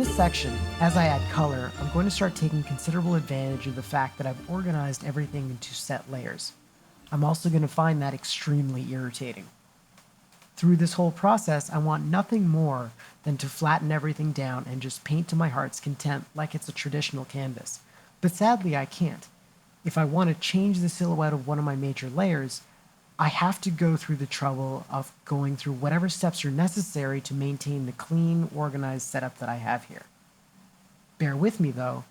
this section, as I add color, I'm going to start taking considerable advantage of the fact that I've organized everything into set layers. I'm also going to find that extremely irritating. Through this whole process, I want nothing more than to flatten everything down and just paint to my heart's content like it's a traditional canvas. But sadly, I can't. If I want to change the silhouette of one of my major layers, I have to go through the trouble of going through whatever steps are necessary to maintain the clean, organized setup that I have here. Bear with me though.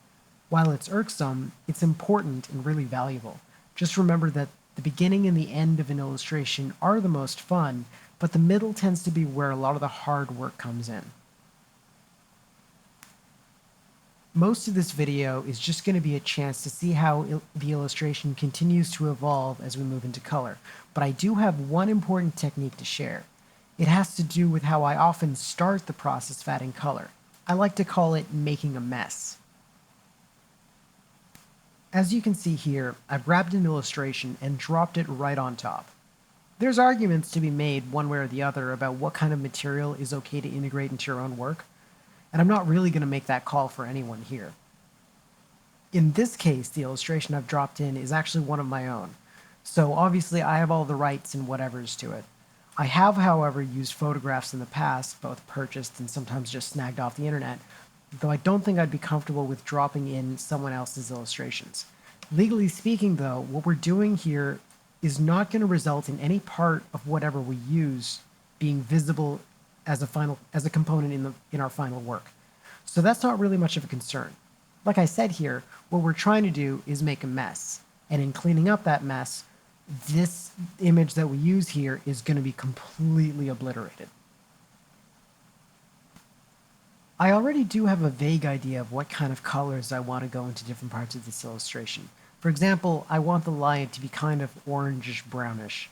While it's irksome, it's important and really valuable. Just remember that the beginning and the end of an illustration are the most fun, but the middle tends to be where a lot of the hard work comes in. Most of this video is just going to be a chance to see how the illustration continues to evolve as we move into color, but I do have one important technique to share. It has to do with how I often start the process of adding color. I like to call it making a mess. As you can see here, I've grabbed an illustration and dropped it right on top. There's arguments to be made one way or the other about what kind of material is okay to integrate into your own work, and I'm not really going to make that call for anyone here. In this case, the illustration I've dropped in is actually one of my own, so obviously I have all the rights and whatevers to it. I have, however, used photographs in the past, both purchased and sometimes just snagged off the internet, though I don't think I'd be comfortable with dropping in someone else's illustrations. Legally speaking, though, what we're doing here is not going to result in any part of whatever we use being visible as a component in our final work. So that's not really much of a concern. Like I said here, what we're trying to do is make a mess. And in cleaning up that mess, this image that we use here is going to be completely obliterated. I already do have a vague idea of what kind of colors I want to go into different parts of this illustration. For example, I want the lion to be kind of orangish brownish.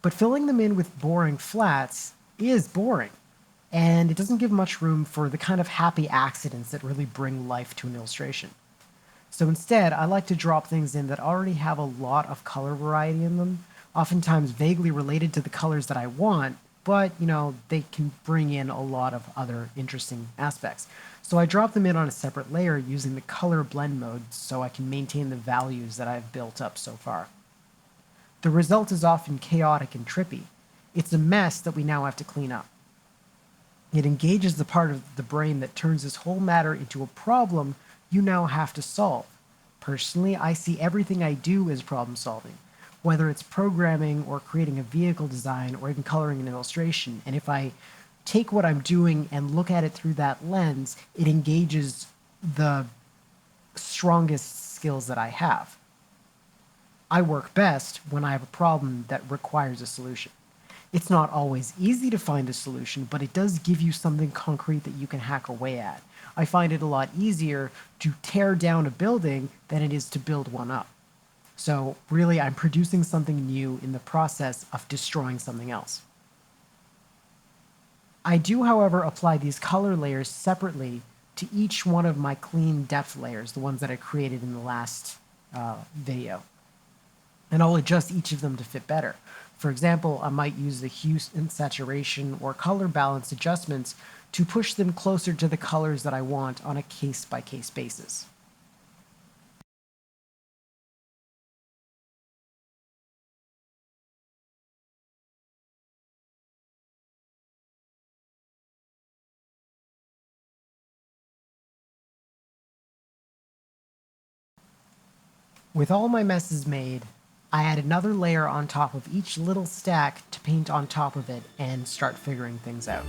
But filling them in with boring flats is boring, and it doesn't give much room for the kind of happy accidents that really bring life to an illustration. So instead, I like to drop things in that already have a lot of color variety in them, oftentimes vaguely related to the colors that I want, but they can bring in a lot of other interesting aspects. So I drop them in on a separate layer using the color blend mode so I can maintain the values that I've built up so far. The result is often chaotic and trippy. It's a mess that we now have to clean up. It engages the part of the brain that turns this whole matter into a problem you now have to solve. Personally, I see everything I do as problem solving, whether it's programming or creating a vehicle design or even coloring an illustration. And if I take what I'm doing and look at it through that lens, it engages the strongest skills that I have. I work best when I have a problem that requires a solution. It's not always easy to find a solution, but it does give you something concrete that you can hack away at. I find it a lot easier to tear down a building than it is to build one up. So really, I'm producing something new in the process of destroying something else. I do, however, apply these color layers separately to each one of my clean depth layers, the ones that I created in the last video. And I'll adjust each of them to fit better. For example, I might use the hue and saturation or color balance adjustments to push them closer to the colors that I want on a case-by-case basis. With all my messes made, I add another layer on top of each little stack to paint on top of it and start figuring things out.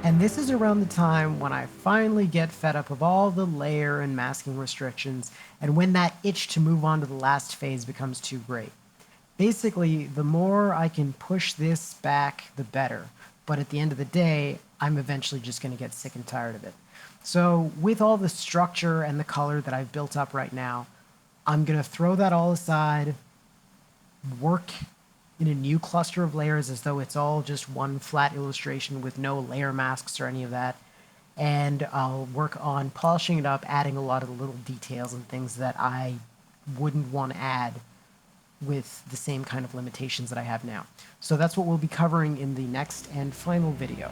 And this is around the time when I finally get fed up of all the layer and masking restrictions, and when that itch to move on to the last phase becomes too great. Basically, the more I can push this back, the better. But at the end of the day, I'm eventually just going to get sick and tired of it. So, with all the structure and the color that I've built up right now, I'm going to throw that all aside, work in a new cluster of layers as though it's all just one flat illustration with no layer masks or any of that. And I'll work on polishing it up, adding a lot of the little details and things that I wouldn't want to add with the same kind of limitations that I have now. So that's what we'll be covering in the next and final video.